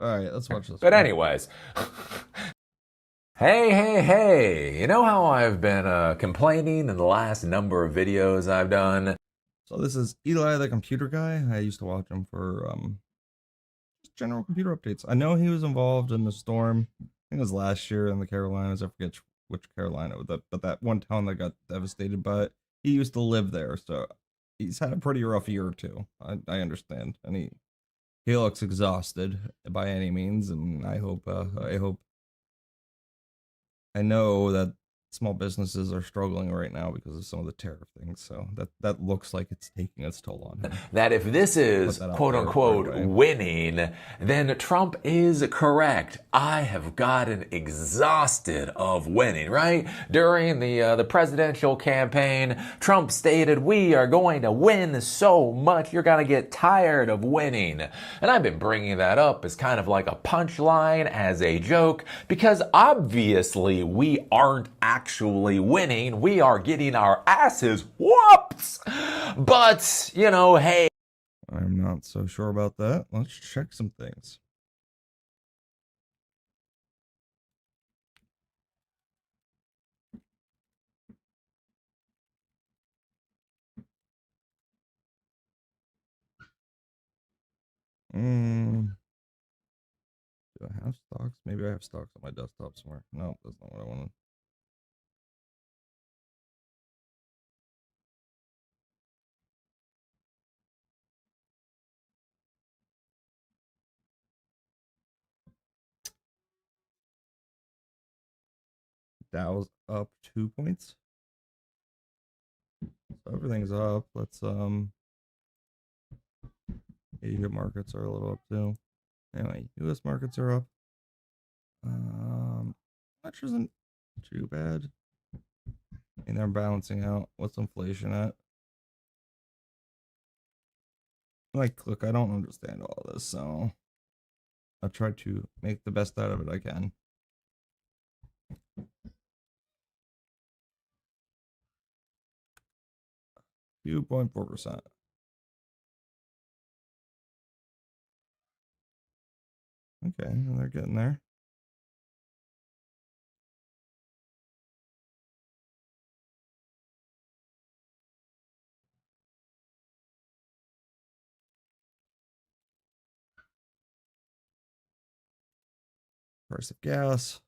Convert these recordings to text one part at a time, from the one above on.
All right, let's watch this But one. anyways, hey, you know how I've been complaining in the last number of videos I've done? So this is Eli, the computer guy. I used to watch him for just general computer updates. I know he was involved in the storm. I think it was last year in the Carolinas. I forget which Carolina, but that one town that got devastated. But he used to live there, so he's had a pretty rough year or two. I understand, and he looks exhausted by any means, and I know that small businesses are struggling right now because of some of the tariff things. So that looks like it's taking its toll on him. That if this Put is that out quote there right unquote away. winning, then Trump is correct. I have gotten exhausted of winning, right? During the presidential campaign, Trump stated, "We are going to win so much, you're going to get tired of winning." And I've been bringing that up as kind of like a punchline, as a joke, because obviously we aren't actually winning. We are getting our asses whooped. But, hey. I'm not so sure about that. Let's check some things. Mm, do I have stocks? Maybe I have stocks on my desktop somewhere. No, that's not what I wanted. Dow's up 2 points. So everything's up. Let's Asia markets are a little up too. Anyway, US markets are up. Which isn't too bad. And they're balancing out. What's inflation at? Like, look, I don't understand all this, so I'll try to make the best out of it I can. 2.4%. Okay, they're getting there. Price of gas.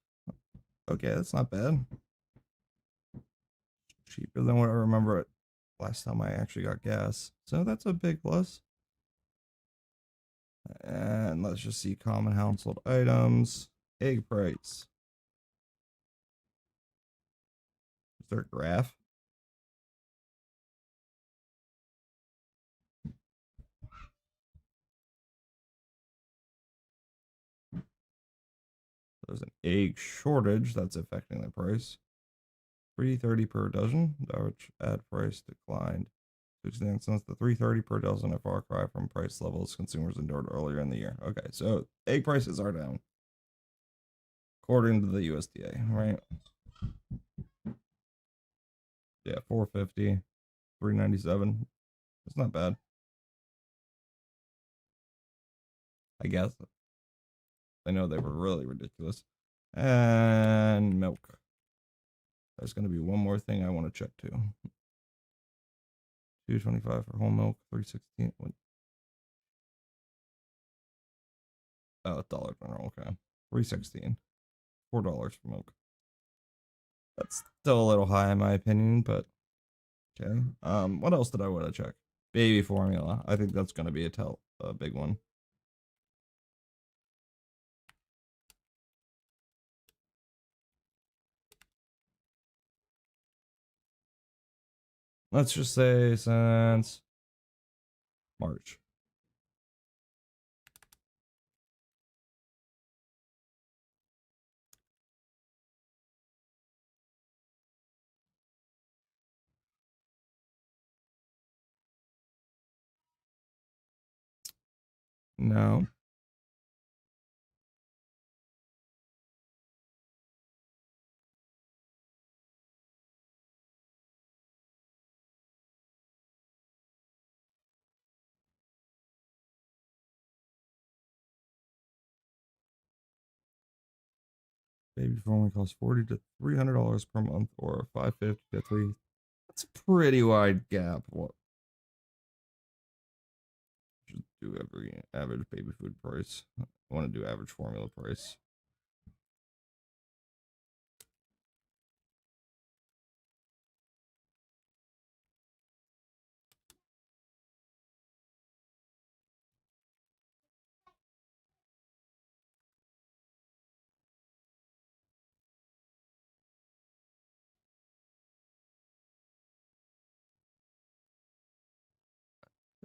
Okay, that's not bad. Cheaper than what I remember it last time I actually got gas. So that's a big plus. And let's just see common household items. Egg price. Is there a graph? There's an egg shortage that's affecting the price. 3.30 per dozen. The average ad price declined 69 cents to 3.30 per dozen, a far cry from price levels consumers endured earlier in the year. Okay, so egg prices are down according to the USDA, right? Yeah, 4.50, 3.97. It's not bad, I guess. I know they were really ridiculous. And milk. There's going to be one more thing I want to check too. 2.25 for whole milk, 3.16. Oh, Dollar General. Okay, 3.16. $4 for milk. That's still a little high in my opinion, but okay. What else did I want to check? Baby formula. I think that's going to be a big one. Let's just say since March. No. Baby formula costs $40 to $300 per month, or $550 to $3. That's a pretty wide gap. What should do every average baby food price? I want to do average formula price.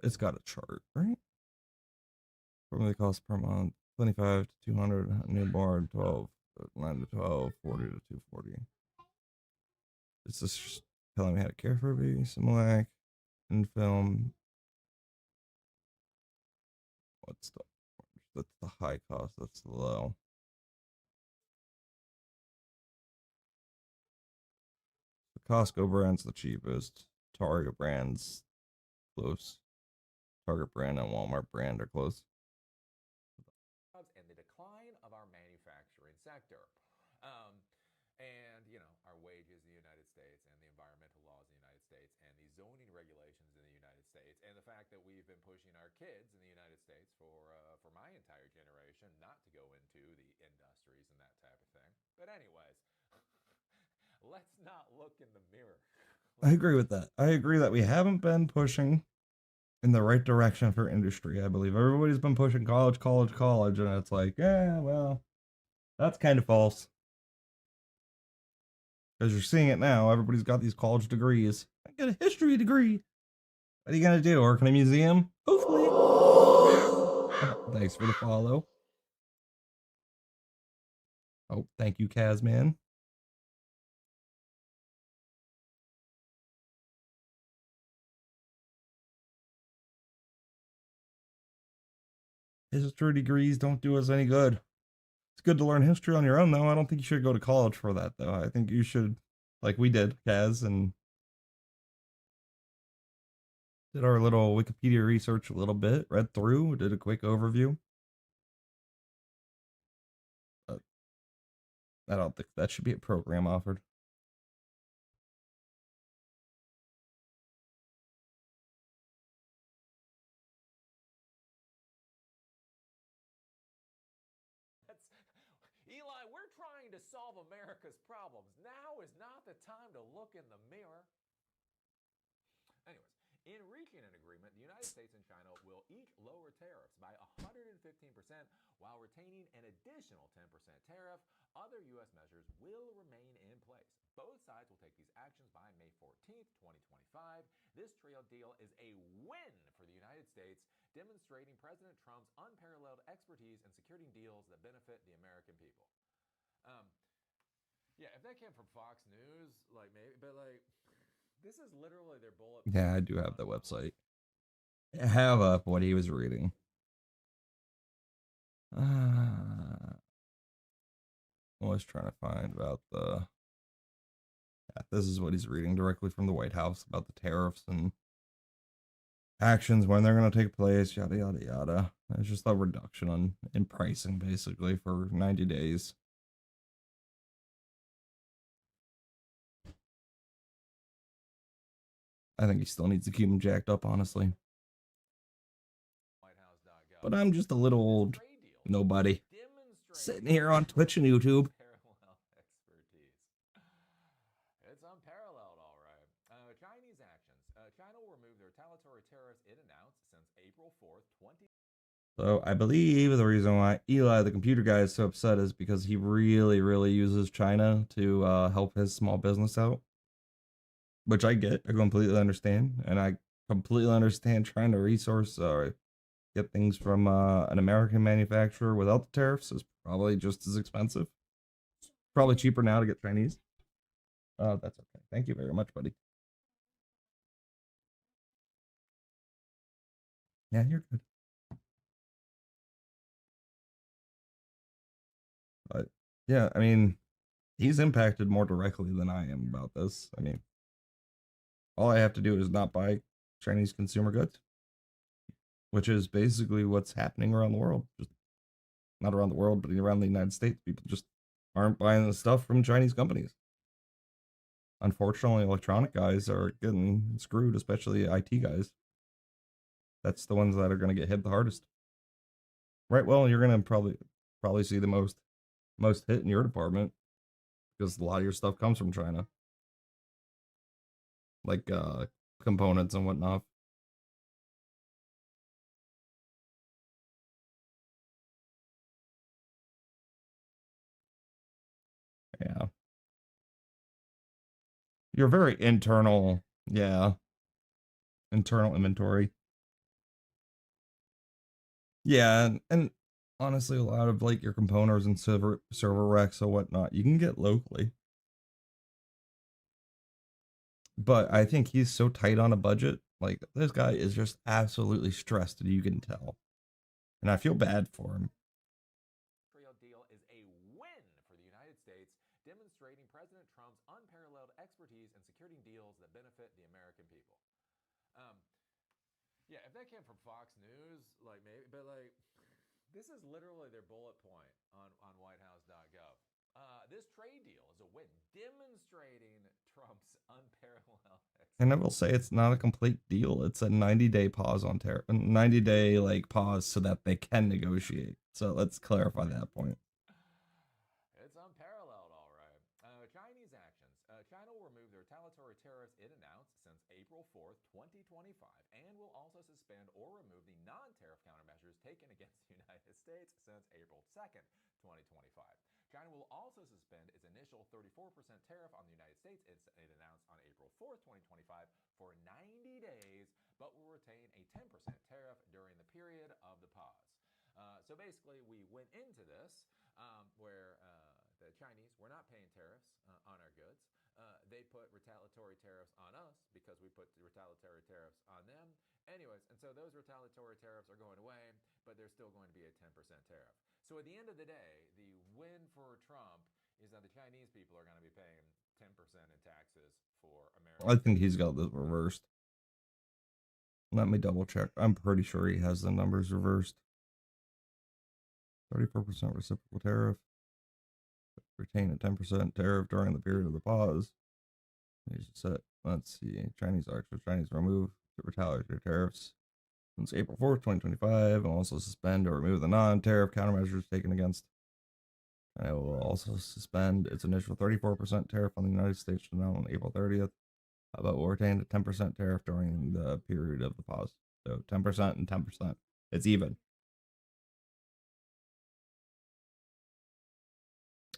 It's got a chart, right? Formula cost per month: 25 to 200, newborn 12, 9 to 12, 40 to 240. Is this just telling me how to care for a baby? Similac, in film. What's the That's the high cost, that's the low. The Costco brand's the cheapest. Target brand's close. Target brand and Walmart brand are close. And the decline of our manufacturing sector. And, our wages in the United States and the environmental laws in the United States and the zoning regulations in the United States and the fact that we've been pushing our kids in the United States for my entire generation not to go into the industries and that type of thing. But anyways, let's not look in the mirror. I agree with that. I agree that we haven't been pushing in the right direction for industry. I believe everybody's been pushing college, college, college, and it's like, yeah, well, that's kind of false. Because you're seeing it now. Everybody's got these college degrees. I get a history degree. What are you gonna do? Work in a museum? Hopefully. Thanks for the follow. Oh, thank you, Kazman. History degrees don't do us any good. It's good to learn history on your own, though. I don't think you should go to college for that, though. I think you should, like we did, Kaz, and did our little Wikipedia research a little bit, read through, did a quick overview. I don't think that should be a program offered. Eli, we're trying to solve America's problems. Now is not the time to look in the mirror. Anyways, in reaching an agreement, the United States and China will each lower tariffs by 115% while retaining an additional 10% tariff. Other U.S. measures will remain in place. Both sides will take these actions by May 14th, 2025. This trade deal is a win for the United States, demonstrating President Trump's unparalleled expertise in securing deals that benefit the American people. Yeah, if that came from Fox News, maybe, but this is literally their bullet. Yeah, I do have the website. I have up what he was reading. I was trying to find about the. Yeah, this is what he's reading directly from the White House about the tariffs and actions, when they're going to take place, yada yada yada. It's just a reduction in pricing basically for 90 days. I think he still needs to keep him jacked up, honestly. But I'm just a little old nobody sitting here on Twitch and YouTube. It's unparalleled, all right. Chinese actions. China will remove the retaliatory tariffs it announced since April 4th, 20. So I believe the reason why Eli, the computer guy, is so upset is because he really, really uses China to help his small business out. Which I get, I completely understand, and I completely understand trying to resource or get things from an American manufacturer without the tariffs is probably just as expensive. Probably cheaper now to get Chinese. That's okay. Thank you very much, buddy. Yeah, you're good. But yeah, I mean, he's impacted more directly than I am about this. I mean, all I have to do is not buy Chinese consumer goods, which is basically what's happening around the world. Just not around the world, but around the United States. People just aren't buying the stuff from Chinese companies. Unfortunately, electronic guys are getting screwed, especially IT guys. That's the ones that are going to get hit the hardest. Right. Well, you're going to probably see the most hit in your department because a lot of your stuff comes from China, like components and whatnot. Yeah. You're very internal. Yeah. Internal inventory. Yeah, and honestly, a lot of like your components and server racks and whatnot, you can get locally. But I think he's so tight on a budget. Like this guy is just absolutely stressed, and you can tell. And I feel bad for him. Deal is a win for the United States, demonstrating President Trump's unparalleled expertise in securing deals that benefit the American people. Um, yeah, if that came from Fox News, like maybe, but like this is literally their bullet point on WhiteHouse.gov. This trade deal is a win, demonstrating Trump's unparalleled And I expertise. will say it's not a complete deal. It's a 90-day pause on tariff, 90-day like pause so that they can negotiate. So let's clarify that point. It's unparalleled, all right. Chinese actions. China will remove the retaliatory tariffs it announced since April 4th, 2025, and will also suspend or remove the non-tariff countermeasures taken against the United States since April 2nd, 2025. China will also suspend its initial 34% tariff on the United States it announced on April 4th, 2025 for 90 days, but will retain a 10% tariff during the period of the pause. So basically, we went into this where the Chinese were not paying tariffs on our goods. They put retaliatory tariffs on us because we put retaliatory tariffs on them. Anyways, and so those retaliatory tariffs are going away, but there's still going to be a 10% tariff. So at the end of the day, the win for Trump is that the Chinese people are going to be paying 10% in taxes for I American think he's citizens. got this reversed. Let me double check. I'm pretty sure he has the numbers reversed. 34% reciprocal tariff. Retain a 10% tariff during the period of the pause. Let's see. Chinese remove the retaliatory tariffs since April 4th, 2025, and also suspend or remove the non-tariff countermeasures taken against. And it will also suspend its initial 34% tariff on the United States from now on April 30th, but will retain a 10% tariff during the period of the pause. So 10% and 10%. It's even.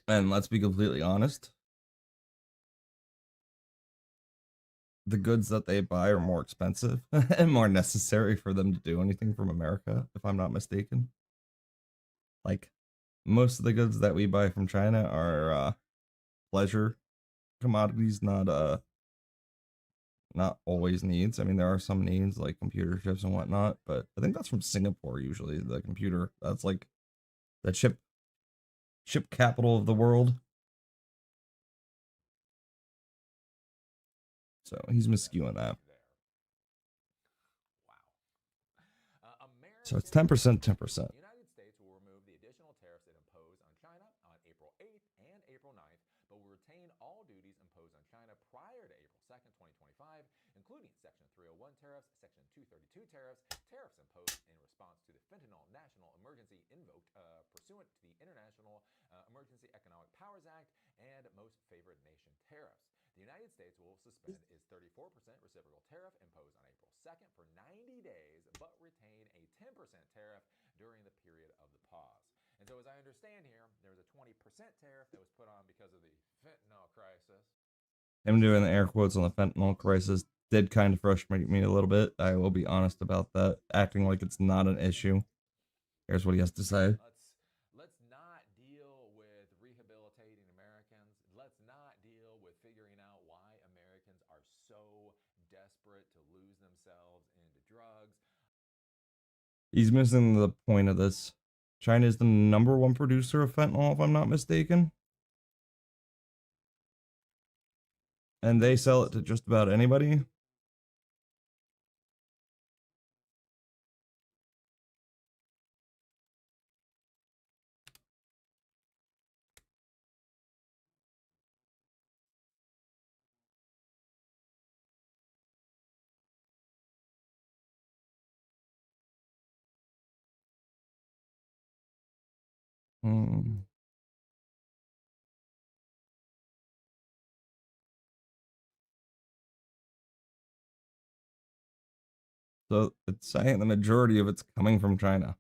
And let's be completely honest, the goods that they buy are more expensive and more necessary for them to do anything from America, if I'm not mistaken. Like most of the goods that we buy from China are pleasure commodities, not always needs. I mean, there are some needs like computer chips and whatnot, but I think that's from Singapore usually. The computer that's like the chip capital of the world. So he's miscuing that. So it's American 10%, companies. 10%. The United States will remove the additional tariffs it imposed on China on April 8th and April 9th, but will retain all duties imposed on China prior to April 2nd, 2025, including Section 301 tariffs, Section 232 tariffs, tariffs imposed in response to the fentanyl national emergency invoked pursuant to the International Emergency Economic Powers Act, and most favored nation tariffs. The United States will suspend its 34% reciprocal tariff imposed on April 2nd for 90 days, but retain a 10% tariff during the period of the pause. And so, as I understand here, there was a 20% tariff that was put on because of the fentanyl crisis. Him doing the air quotes on the fentanyl crisis did kind of frustrate me a little bit. I will be honest about that, acting like it's not an issue. Here's what he has to say. Let's not deal with rehabilitating Americans. Let's not deal with figuring out why Americans are so desperate to lose themselves into drugs. He's missing the point of this. China is the number one producer of fentanyl, if I'm not mistaken. And they sell it to just about anybody. Hmm. So it's saying the majority of it's coming from China,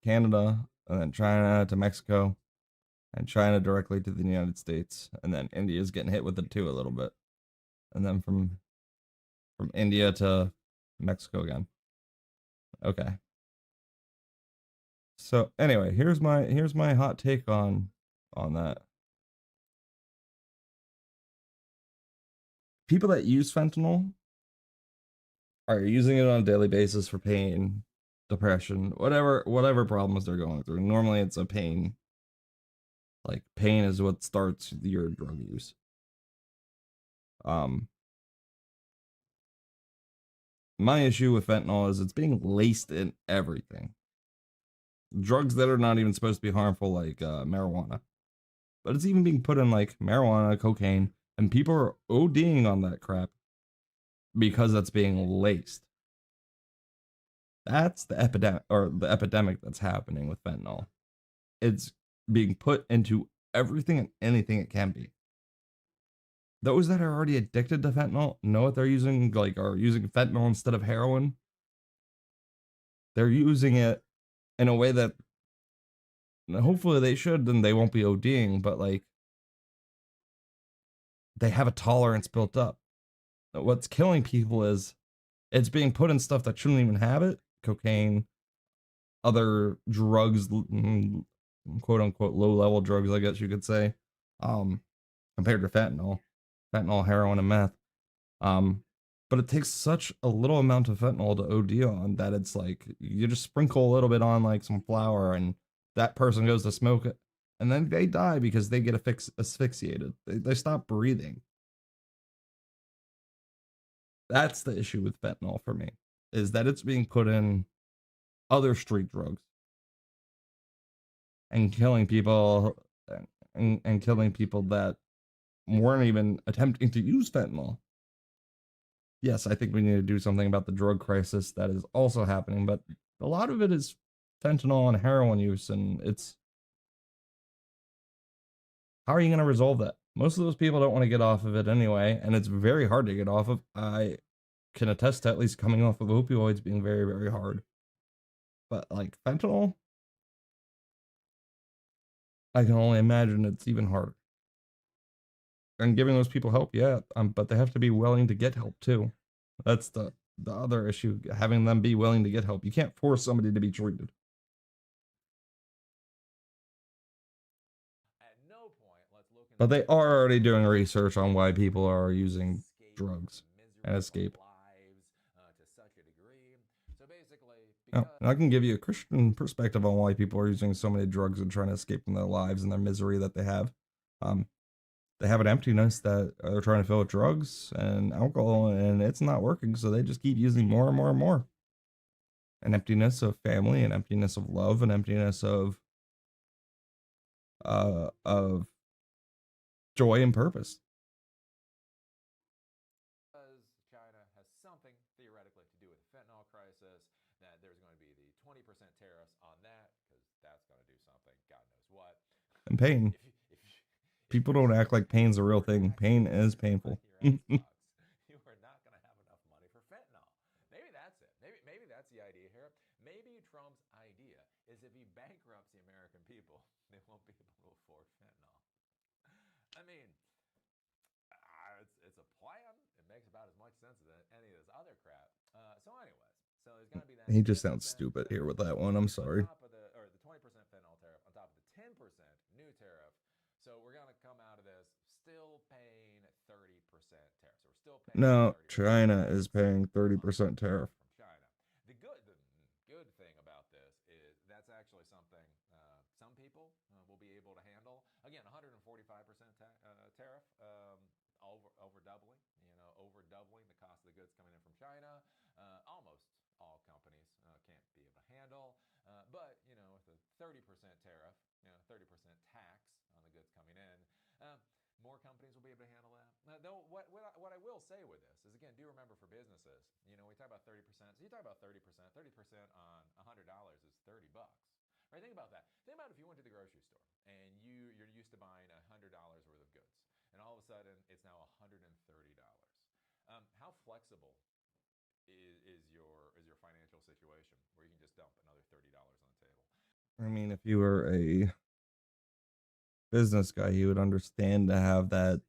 Canada, and then China to Mexico, and China directly to the United States, and then India's getting hit with it too a little bit, and then from India to Mexico again. Okay. So anyway, here's my hot take on that. People that use fentanyl are using it on a daily basis for pain, depression, whatever problems they're going through. Normally it's a pain. Like pain is what starts your drug use. Um my issue with fentanyl is it's being laced in everything. Drugs that are not even supposed to be harmful like marijuana. But it's even being put in like marijuana, cocaine, and people are ODing on that crap because that's being laced. That's the epidemic that's happening with fentanyl. It's being put into everything and anything it can be. Those that are already addicted to fentanyl know what they're using, like are using fentanyl instead of heroin. They're using it in a way that hopefully they should, then they won't be ODing, but like they have a tolerance built up. What's killing people is it's being put in stuff that shouldn't even have it, cocaine, other drugs, quote unquote low level drugs, I guess you could say, um, compared to fentanyl, heroin, and meth. Um, but it takes such a little amount of fentanyl to OD on that it's like you just sprinkle a little bit on like some flour, and that person goes to smoke it, and then they die because they get asphyxiated. They stop breathing. That's the issue with fentanyl for me, is that it's being put in other street drugs and killing people and killing people that weren't even attempting to use fentanyl. Yes, I think we need to do something about the drug crisis that is also happening, but a lot of it is fentanyl and heroin use, and it's how are you going to resolve that? Most of those people don't want to get off of it anyway, and it's very hard to get off of. I can attest to at least coming off of opioids being very, very hard. But like fentanyl, I can only imagine it's even harder. And giving those people help, yeah, but they have to be willing to get help too. That's the other issue, having them be willing to get help. You can't force somebody to be treated. At no point, let's look But into they the are already doing possibility research on why of people are using escape from drugs the and misery of our escape. lives to such a degree. So basically, Oh, because and I can give you a Christian perspective on why people are using so many drugs and trying to escape from their lives and their misery that they have. Um, they have an emptiness that they're trying to fill with drugs and alcohol, and it's not working, so they just keep using more and more and more. An emptiness of family, an emptiness of love, an emptiness of joy and purpose. China has something theoretically to do with the fentanyl crisis, that there's going to be the 20% tariffs on that because that's going to do something, God knows what. And pain. If People you're don't act like pain's a real super thing. Pain taxable is on painful. your Xbox, you are not going to have enough money for fentanyl. Maybe that's it. Maybe that's the idea here. Maybe Trump's idea is if he bankrupts the American people, they won't be able to afford fentanyl. I mean, it's a plan. It makes about as much sense as any of this other crap. So there's going to be that He just 10% sounds stupid here fentanyl with that tariff one. I'm on sorry. top of the 20% fentanyl tariff on top of the 10% new tariff. So we're going to come out of this still paying 30% tariff. So we're still paying No, 30% China is tariff paying on 30% tariff. stuff from China. The good thing about this is that's actually something some people will be able to handle. Again, 145% tariff, over doubling, over doubling the cost of the goods coming in from China. Almost all companies can't be able to handle. But with a 30% tariff, 30% tax on the goods coming in, more companies will be able to handle that. Though, what I will say with this is, again, do remember for businesses, we talk about 30%. So you talk about 30%. 30% on $100 is $30, Right? Think about that. Think about if you went to the grocery store and you're used to buying $100 worth of goods, and all of a sudden it's now $130. How flexible is your financial situation where you can just dump another $30 on the table? I mean, if you were a business guy, he would understand to have that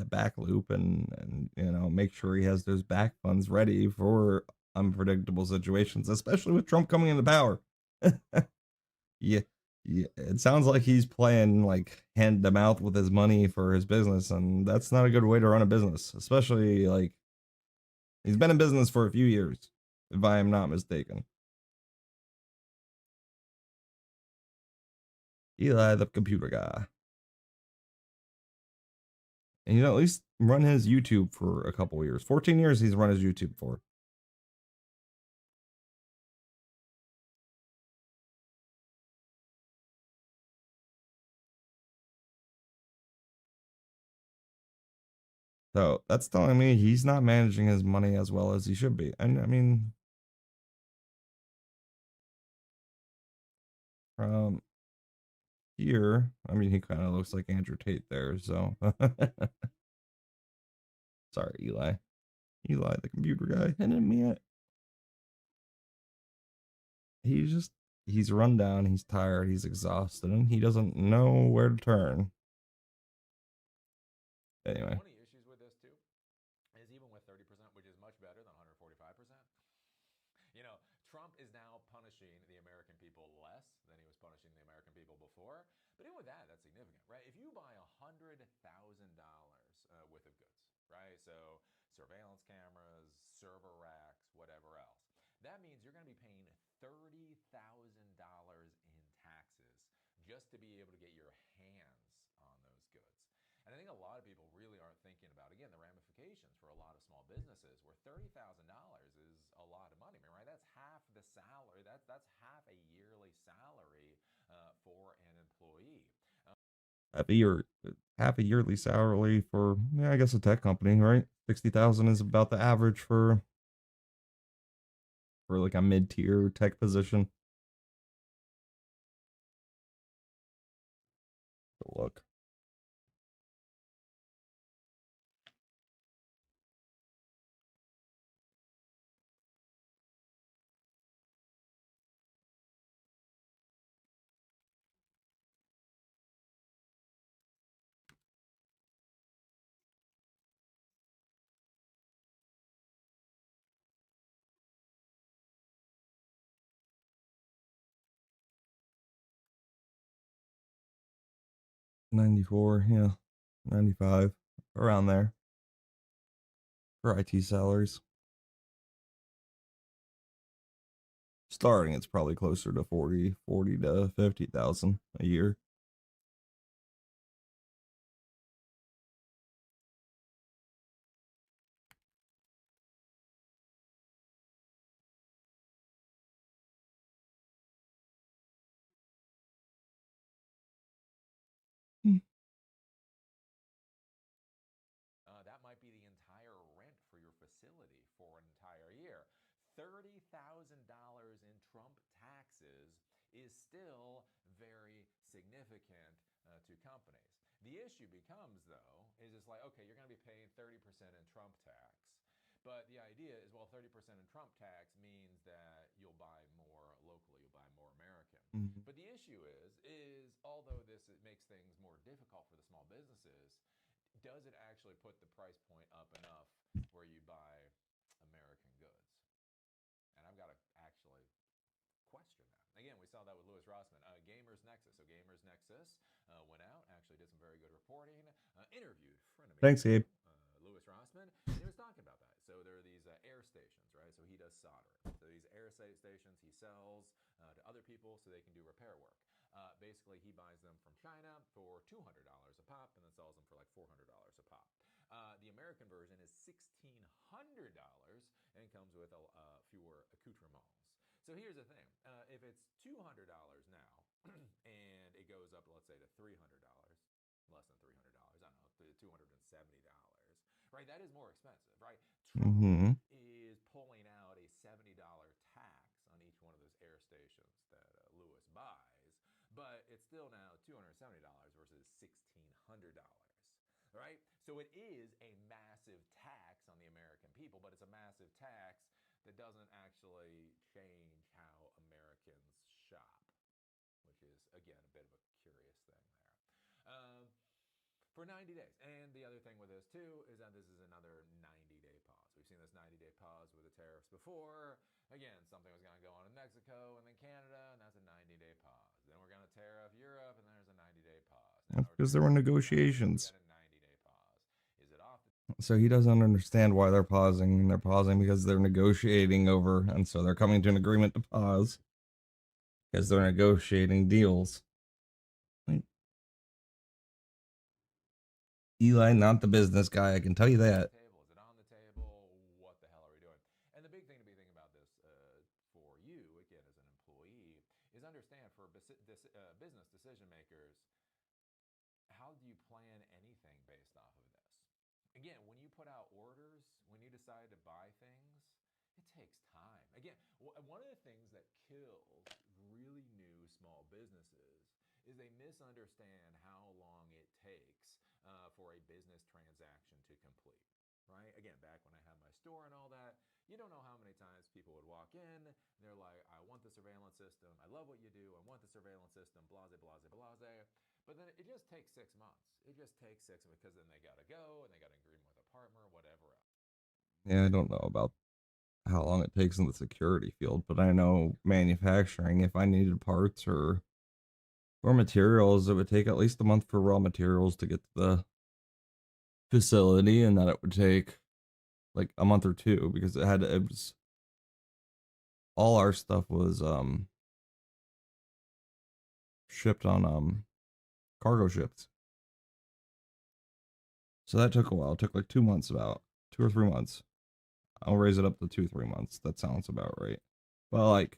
back loop and make sure he has those back funds ready for unpredictable situations, especially with Trump coming into power. Yeah, yeah, it sounds like he's playing like hand to mouth with his money for his business, and that's not a good way to run a business, especially like he's been in business for a few years, if I am not mistaken. Eli, the computer guy. And at least run his YouTube for a couple years. 14 years he's run his YouTube for. So that's telling me he's not managing his money as well as he should be. And I mean, um, here, I mean, he kind of looks like Andrew Tate there. So sorry, Eli. Eli, the computer guy, hitting me at. He's just, he's run down, he's tired, he's exhausted, and he doesn't know where to turn. Anyway. One of the issues with this too is even with 30%, which is much better than 145%. Trump is now punishing the American people less than he was punishing the American people before. But even with that, that's significant, right? If you buy $100,000 worth of goods, right? So surveillance cameras, server racks, whatever else. That means you're going to be paying $30,000 in taxes just to be able to get your hands on those goods. And I think a lot of people really aren't thinking about, again, the ramifications for a lot of small businesses where $30,000 is a lot of money. I mean, right? That's half the salary. That's half a yearly salary for an employee. Half a year, half a yearly salary for, yeah, I guess a tech company, right? 60,000 is about the average for like a mid tier tech position. Look. $94, yeah. 95, around there for IT salaries. Starting, it's probably closer to 40 to 50,000 a year. That might be the entire rent for your facility for an entire year. $30,000 in Trump taxes is still very significant to companies. The issue becomes, though, is it's like, okay, you're going to be paying 30% in Trump tax. But the idea is, well, 30% in Trump tax means that you'll buy more locally, you'll buy more American. Mm-hmm. But the issue is although this makes things more difficult for the small businesses, does it actually put the price point up enough where you buy American goods? And I've got to actually question that. Again, we saw that with Louis Rossmann. Gamers Nexus. So Gamers Nexus went out, actually did some very good reporting, interviewed frenemy Thanks, Gabe. Louis Rossmann, and he was talking about that. So there are these air stations, right? So he does soldering. So these air stations he sells to other people so they can do repair work. Basically, he buys them from China for $200 a pop and then sells them for like $400 a pop. The American version is $1,600 and comes with fewer accoutrements. So here's the thing. If it's $200 now and it goes up, let's say, to $300, less than $300, I don't know, $270, right? That is more expensive, right? Trump Mm-hmm. is pulling out a $70 tax on each one of those air stations that Lewis buys. it's still now $270 versus $1,600. Right? So it is a massive tax on the American people, but it's a massive tax that doesn't actually change how Americans shop, which is, again, a bit of a curious thing there. For 90 days. And the other thing with this, too, is that this is another 90-day pause. We've seen this 90-day pause with the tariffs before. Again, something was going to go on in Mexico and then Canada, and that's a 90-day pause. Then we're going to tariff Europe, and there's a 90-day pause. That's because there were negotiations. We got a 90-day pause. Is it off the So he doesn't understand why they're pausing. And they're pausing because they're negotiating over, and so they're coming to an agreement to pause because they're negotiating deals. Eli, not the business guy, I can tell you that. table? Is it on the table? What the hell are we doing? And the big thing to be thinking about this for you, again, as an employee, is understand for business decision makers, how do you plan anything based off of this? Again, when you put out orders, when you decide to buy things, it takes time. Again, one of the things that kills really new small businesses is they misunderstand how long it takes for a business transaction to complete. Right? Again, back when I had my store and all that, you don't know how many times people would walk in, and they're like, I want the surveillance system, I love what you do, I want the surveillance system, blase, blase, blase. But then it just takes 6 months. It just takes 6 because then they got to go, and they got to agree with a partner, whatever else. Yeah, I don't know about how long it takes in the security field, but I know manufacturing, if I needed parts or materials, it would take at least a month for raw materials to get to the facility, and that it would take like a month or two because it was all our stuff was shipped on cargo ships. So that took a while. It took like 2 months, about 2 or 3 months. I'll raise it up to 2-3 months. That sounds about right. But like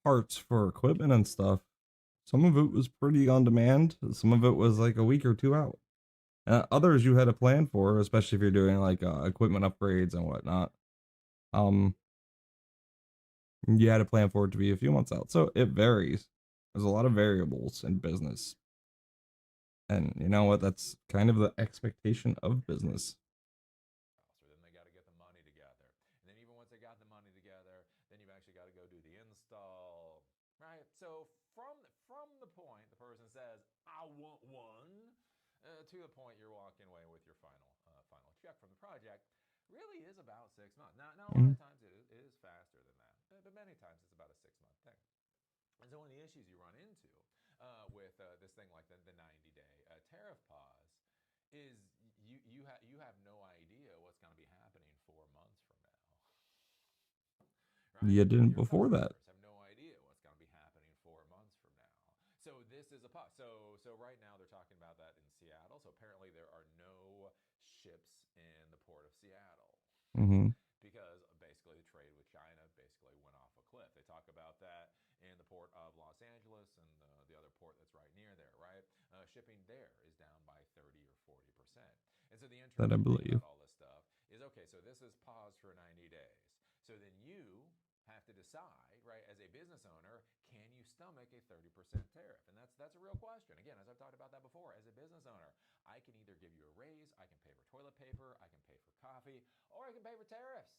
parts for equipment and stuff, some of it was pretty on demand. Some of it was like a week or two out. Others you had a plan for, especially if you're doing like equipment upgrades and whatnot. You had a plan for it to be a few months out. So it varies. There's a lot of variables in business. And you know what? That's kind of the expectation of business. So then they got to get the money together. And then even once they got the money together, then you've actually got to go do the install. Right? So from the point the person says, I want one, to the point you're walking away with your final check from the project, really is about 6 months. Now a lot of times it is faster than that, but many times it's about a 6-month thing. And so one of the issues you run into with this thing like the 90-day tariff pause is you have no idea what's going to be happening 4 months from now. Right? You didn't Your before that. customers have no idea what's going to be happening 4 months from now. So this is a pause. So right now they're talking about that in Seattle. So apparently there are no ships in the port of Seattle. Because basically the trade with China basically went off a cliff. They talk about that in the port of Los Angeles and the other port that's right near there, right? Shipping there is down by 30 or 40%. And so the interesting thing about all this stuff is, okay, so this is paused for 90 days. So then you have to decide, right, as a business owner, can you stomach a 30% tariff? And that's a real question. Again, as I've talked about that before, as a business owner, I can either give you a raise, I can pay for toilet paper, I can pay for coffee, or I can pay for tariffs.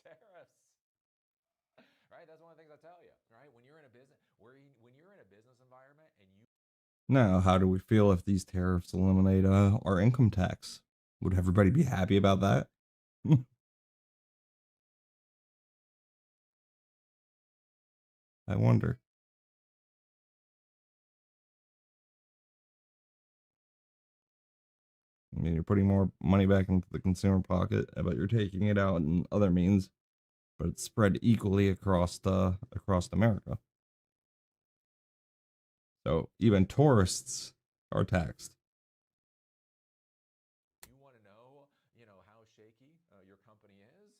Tariffs. Right? That's one of the things I tell you, right? When you're in a business environment and you Now, how do we feel if these tariffs eliminate our income tax? Would everybody be happy about that? I wonder. I mean, you're putting more money back into the consumer pocket, but you're taking it out in other means, but it's spread equally across America. So even tourists are taxed. want to know, how shaky your company is,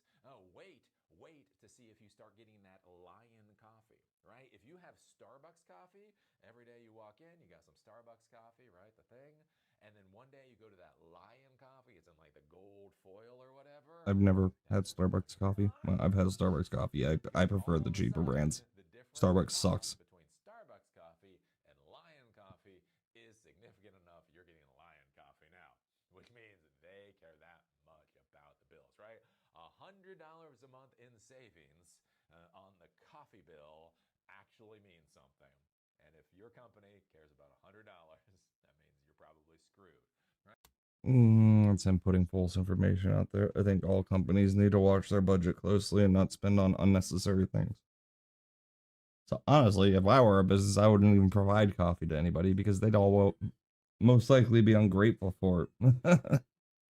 wait to see if you start getting that lion coffee, right? If you have Starbucks coffee, every day you walk in, you got some Starbucks coffee, right? The thing. And then one day you go to that lion coffee, it's in like the gold foil or whatever. I've never had Starbucks coffee. Well, I've had Starbucks coffee. I prefer the cheaper brands. Starbucks sucks. Between Starbucks coffee and lion significant enough, you're getting Lion Coffee now, which means they care that much about the bills, right? $100 a month in savings on the coffee bill actually means something. And if your company cares about $100, that means you're probably screwed, right? It's him putting false information out there. I think all companies need to watch their budget closely and not spend on unnecessary things. So honestly, if I were a business, I wouldn't even provide coffee to anybody because they'd all most likely be ungrateful for it.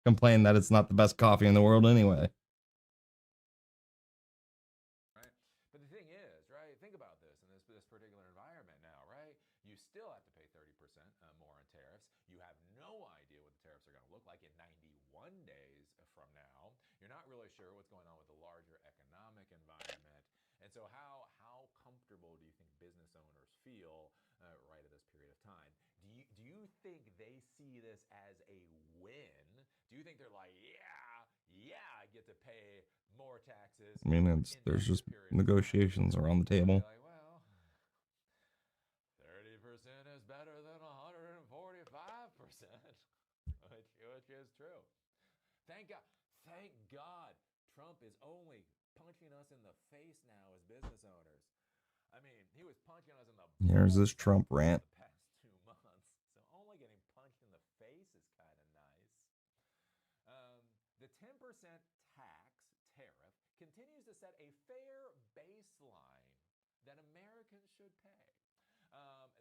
Complain that it's not the best coffee in the world anyway. Right? But the thing is, right, think about this in this particular environment now, right? You still have to pay 30% more in tariffs. You have no idea what the tariffs are going to look like in 91 days from now. You're not really sure what's going on with the larger economic environment. And so how comfortable do you think business owners feel right at this period of time? Do you think they see this as a win? Do you think they're like, yeah, I get to pay more taxes? I mean, there's just negotiations around the table. Like, well, 30% is better than 145%, which is true. Thank God Trump is only punching us in the face now as business owners. I mean, he was punching us in the Here's this Trump rant. The past 2 months. So only getting punched in the face is kind of nice. The 10% tax tariff continues to set a fair baseline that Americans should pay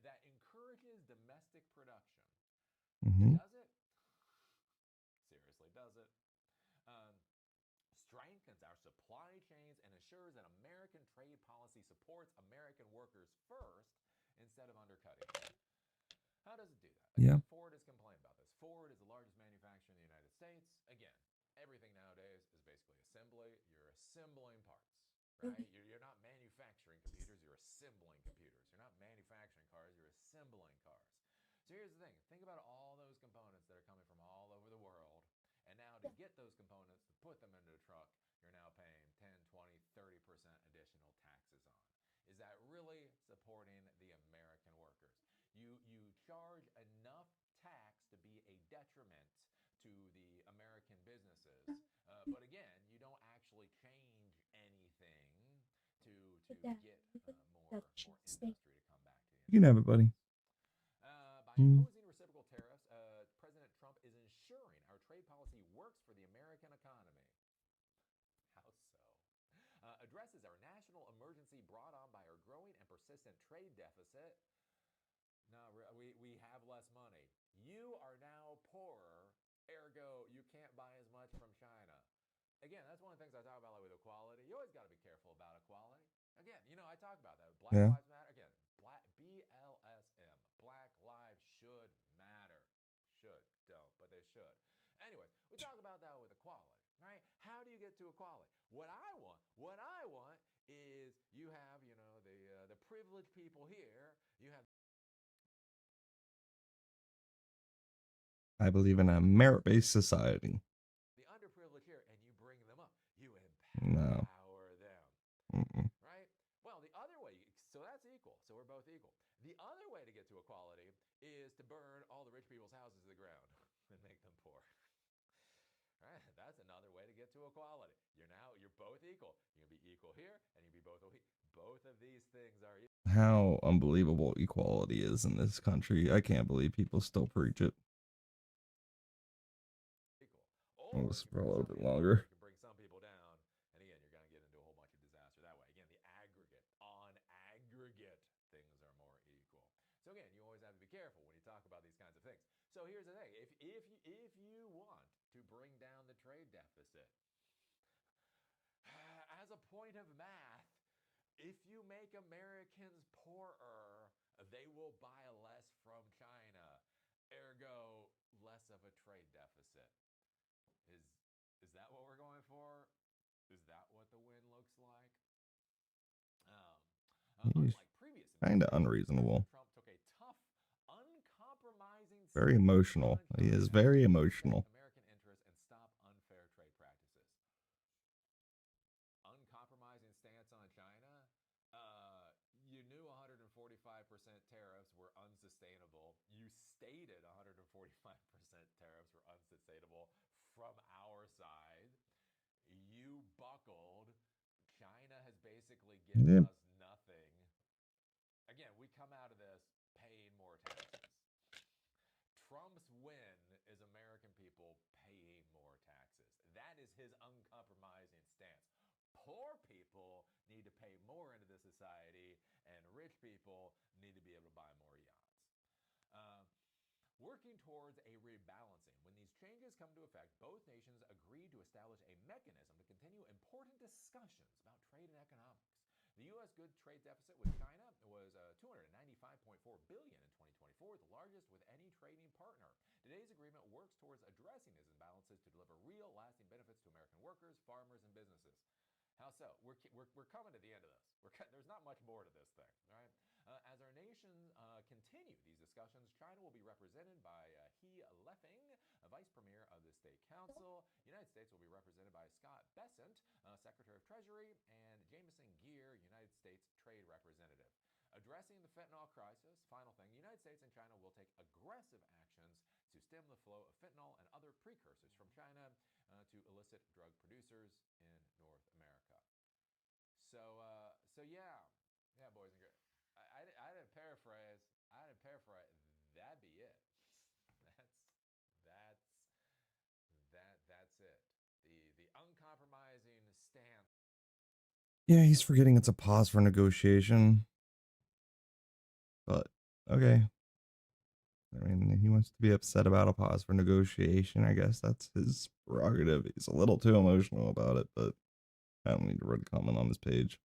that encourages domestic production. Does it? Seriously, does it? Strengthens our supply chains and ensures that American trade policy supports American workers first instead of undercutting them. How does it do that? Again, Ford has complained about this. Ford is the largest manufacturer in the United States. Again, everything nowadays is basically assembly. You're assembling parts, right? You're not manufacturing computers, you're assembling computers. You're not manufacturing cars, you're assembling cars. So here's the thing. Think about all those components that are coming from all over the world. And now to get those components, to put them into a truck, you're now paying 10, 20, 30% additional taxes on. Is that really supporting the American workers? You charge enough tax to be a detriment to the American businesses. But again, you don't actually change anything to get more industry to come back to you. You can have it, buddy. By imposing reciprocal tariffs, President Trump is ensuring our trade policy works for the American economy. How so? Addresses our national emergency brought on by our growing and persistent trade deficit. No, we have less money. You are now poorer, ergo you can't buy as much from China. Again, that's one of the things I talk about, like with equality. You always got to be careful about equality. Again, I talk about that. Black Lives Matter. Again, BLSM. Black lives should matter. Should, don't, but they should. Anyways, we talk about that with equality, right? How do you get to equality? What I want is you have, the privileged people here. You have. I believe in a merit-based society. The underprivileged here, and you bring them up. You empower them. Right? Well, the other way, so that's equal. So we're both equal. The other way to get to equality is to burn all the rich people's houses to the ground and make them poor. Right? That's another way to get to equality. You're both equal. You can be equal here, and you can be both of these things are equal. How unbelievable equality is in this country. I can't believe people still preach it. It was for a little bit longer. You can bring some people down, and again, you're going to get into a whole bunch of disaster that way. Again, the aggregate, things are more equal. So again, you always have to be careful when you talk about these kinds of things. So here's the thing. If you want to bring down the trade deficit, as a point of math, if you make Americans poorer, they will buy less from China. Ergo, less of a trade deficit. Is that what we're going for? Is that what the win looks like? He's kind of unreasonable. Trump took a tough, uncompromising. Very emotional. He is very emotional. American interests and stop unfair trade practices. Uncompromising stance on China. You knew 145% tariffs were unsustainable. You stated 145% tariffs were unsustainable from our side. You buckled. China has basically given Yeah. us nothing. Again, we come out of this paying more taxes. Trump's win is American people paying more taxes. That is his uncompromising stance. Poor people need to pay more into the society, and rich people need to be able to buy more yachts. Working towards a rebalancing. When these changes come into effect, both nations agreed to establish a mechanism to continue important discussions about trade and economics. The U.S. good trade deficit with China was $295.4 billion in 2024, the largest with any trading partner. Today's agreement works towards addressing these imbalances to deliver real, lasting benefits to American workers, farmers, and businesses. How so? We're coming to the end of this. There's not much more to this thing, right? As our nations continue these discussions, China will be represented by He Leffing, Vice Premier of the State Council. The United States will be represented by Scott Bessent, Secretary of Treasury, and Jameson Gear, United States Trade Representative. Addressing the fentanyl crisis, final thing, the United States and China will take aggressive actions to stem the flow of fentanyl and other precursors from China to illicit drug producers in North America. So yeah, boys and girls. I didn't paraphrase. That'd be it. That's it. The uncompromising stance. Yeah, he's forgetting it's a pause for negotiation. But okay. I mean, he wants to be upset about a pause for negotiation. I guess that's his prerogative. He's a little too emotional about it, but I don't need to read comment on his page.